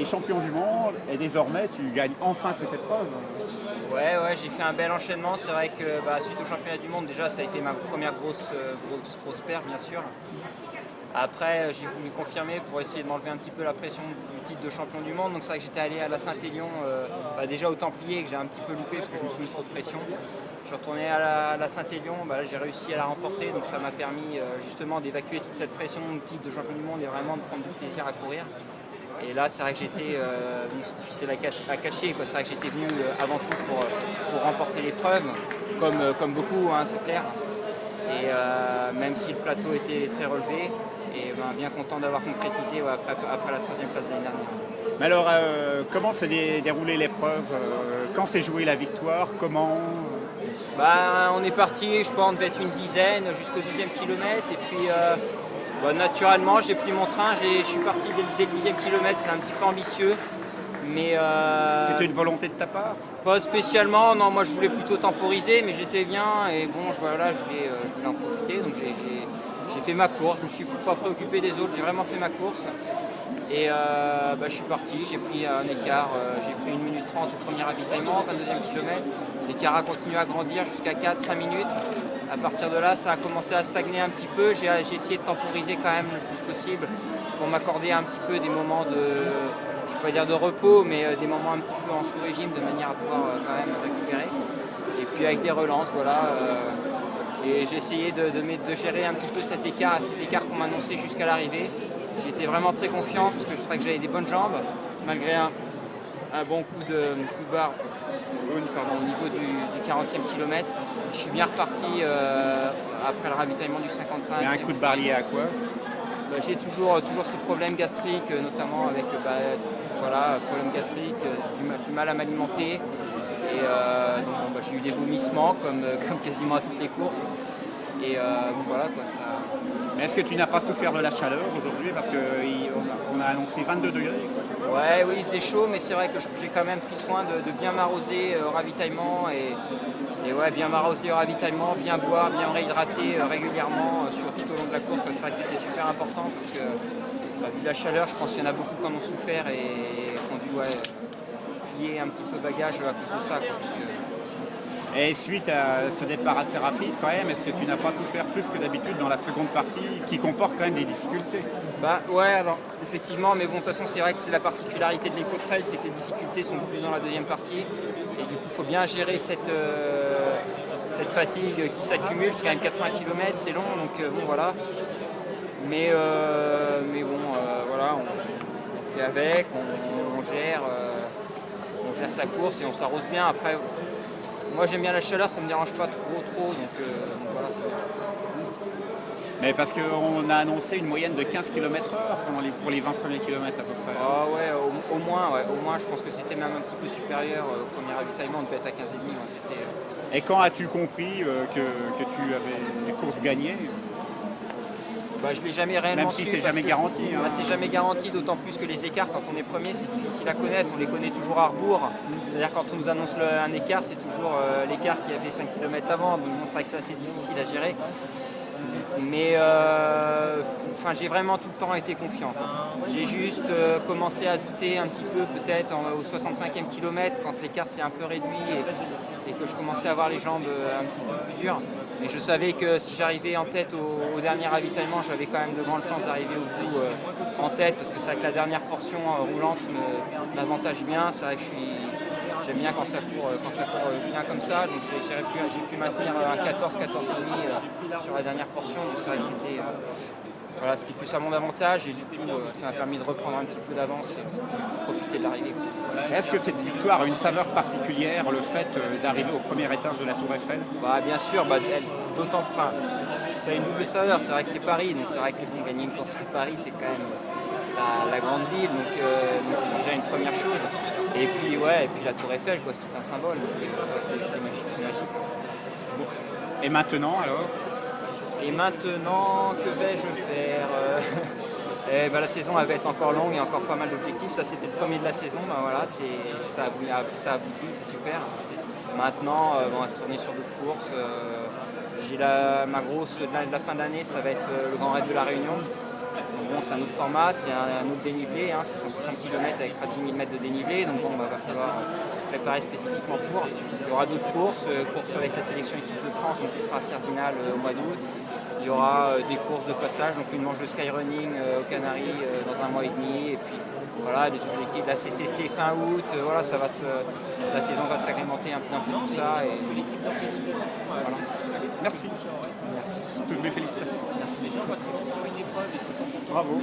champion du monde et désormais tu gagnes enfin cette épreuve. Ouais, j'ai fait un bel enchaînement. C'est vrai que suite au championnat du monde, déjà ça a été ma première grosse paire, bien sûr. Après, j'ai voulu confirmer pour essayer de m'enlever un petit peu la pression du titre de champion du monde. Donc c'est vrai que j'étais allé à la Saint-Élion, déjà au Templier, que j'ai un petit peu loupé parce que je me suis mis trop de pression. Je suis retourné à la Saint-Élion, j'ai réussi à la remporter. Donc ça m'a permis justement d'évacuer toute cette pression du titre de champion du monde et vraiment de prendre du plaisir à courir. Et là, c'est vrai que j'étais, c'est difficile à cacher, quoi. C'est vrai que j'étais venu avant tout pour remporter l'épreuve, comme beaucoup, hein, c'est clair. Et même si le plateau était très relevé, et bien content d'avoir concrétisé après la troisième place l'année dernière. Mais alors, comment s'est déroulée l'épreuve? Quand s'est jouée la victoire? Comment? On est parti, je pense, on devait être une dizaine jusqu'au 10e kilomètre. Et puis, naturellement, j'ai pris mon train, je suis parti dès le 10e kilomètre, c'est un petit peu ambitieux. Mais c'était une volonté de ta part? Pas spécialement, non, moi je voulais plutôt temporiser, mais j'étais bien et bon, je voulais en profiter. Donc j'ai fait ma course, je ne me suis pas préoccupé des autres, j'ai vraiment fait ma course. Et je suis parti, j'ai pris un écart, j'ai pris 1 minute 30 au premier ravitaillement, 22e kilomètre. L'écart a continué à grandir jusqu'à 4-5 minutes. À partir de là, ça a commencé à stagner un petit peu. J'ai essayé de temporiser quand même le plus possible pour m'accorder un petit peu des moments je ne vais pas dire de repos, mais des moments un petit peu en sous-régime de manière à pouvoir quand même récupérer. Et puis avec des relances, voilà. Et j'ai essayé de gérer un petit peu cet écart, ces écarts qu'on m'annonçait jusqu'à l'arrivée. J'étais vraiment très confiant parce que je trouvais que j'avais des bonnes jambes, malgré un bon coup de barre au niveau du 40e kilomètre. Je suis bien reparti après le ravitaillement du 55. Mais un coup de barre lié à quoi? J'ai toujours ces problèmes gastriques, notamment avec problèmes gastriques, du mal à m'alimenter. Et j'ai eu des vomissements comme quasiment à toutes les courses. Et voilà quoi, ça. Mais est-ce que tu n'as pas souffert de la chaleur aujourd'hui? Parce qu'on a annoncé 22 degrés. Ouais, oui, il faisait chaud, mais c'est vrai que j'ai quand même pris soin de bien m'arroser au ravitaillement. Et ouais, bien m'arroser au ravitaillement, bien boire, bien me réhydrater régulièrement tout au long de la course. C'est vrai que c'était super important parce que vu la chaleur, je pense qu'il y en a beaucoup qui en ont souffert et qui ont dû plier un petit peu bagage à cause de ça, quoi. Et suite à ce départ assez rapide quand même, est-ce que tu n'as pas souffert plus que d'habitude dans la seconde partie qui comporte quand même des difficultés? Ouais, alors effectivement, mais bon, de toute façon c'est vrai que c'est la particularité de l'éco-trail, c'est que les difficultés sont plus dans la deuxième partie. Et du coup il faut bien gérer cette fatigue qui s'accumule, c'est quand même 80 km, c'est long, donc bon voilà. Mais bon, voilà, on fait avec, on gère sa course et on s'arrose bien. Après, moi j'aime bien la chaleur, ça me dérange pas trop, donc voilà. Mais parce qu'on a annoncé une moyenne de 15 km/h pour les 20 premiers kilomètres à peu près. Ah ouais, au moins, je pense que c'était même un petit peu supérieur au premier ravitaillement, on devait être à 15,5. Et quand as-tu compris que tu avais les courses gagnées? Je ne l'ai jamais réellement Même si su. c'est jamais garanti. Hein. C'est jamais garanti, d'autant plus que les écarts, quand on est premier, c'est difficile à connaître. On les connaît toujours à rebours. C'est-à-dire quand on nous annonce un écart, c'est toujours l'écart qu'il y avait 5 km avant. Donc c'est vrai que c'est assez difficile à gérer. Mais j'ai vraiment tout le temps été confiant. J'ai juste commencé à douter un petit peu peut-être au 65e kilomètre quand l'écart s'est un peu réduit et que je commençais à avoir les jambes un petit peu plus dures. Mais je savais que si j'arrivais en tête au dernier ravitaillement, j'avais quand même de grandes chances d'arriver au bout en tête parce que c'est vrai que la dernière portion roulante m'avantage bien. C'est vrai que j'aime bien quand ça court bien comme ça. Donc j'ai pu maintenir un 14,5 sur la dernière portion. Donc c'est vrai que c'était plus à mon avantage et du coup ça m'a permis de reprendre un petit peu d'avance et profiter de l'arrivée. Est-ce que cette victoire a une saveur particulière, le fait d'arriver au premier étage de la Tour Eiffel? Bien sûr, d'autant que ça a une double saveur. C'est vrai que c'est Paris, donc c'est vrai que gagner une course à Paris, c'est quand même la grande ville, donc c'est déjà une première chose. Et puis la Tour Eiffel, quoi, c'est tout un symbole. Donc, c'est magique, c'est magique. Et maintenant alors? Et maintenant, que vais-je faire? La saison elle va être encore longue et encore pas mal d'objectifs. Ça c'était le premier de la saison, ça aboutit, c'est super. Maintenant, on va se tourner sur d'autres courses. J'ai ma grosse de la fin d'année, ça va être le Grand Raid de la Réunion. Bon, c'est un autre format, c'est un autre dénivelé, hein, c'est 160 km avec près de 10 000 mètres de dénivelé, donc bon, va falloir se préparer spécifiquement pour. Il y aura d'autres courses avec la sélection équipe de France, donc qui sera à Cerzinal au mois d'août. Il y aura des courses de passage, donc une manche de skyrunning aux Canaries dans un mois et demi, et puis voilà, des objectifs de la CCC fin août, voilà, la saison va s'agrémenter un peu tout ça. Et, voilà. Merci. Merci. Toutes mes félicitations. Merci. Bravo.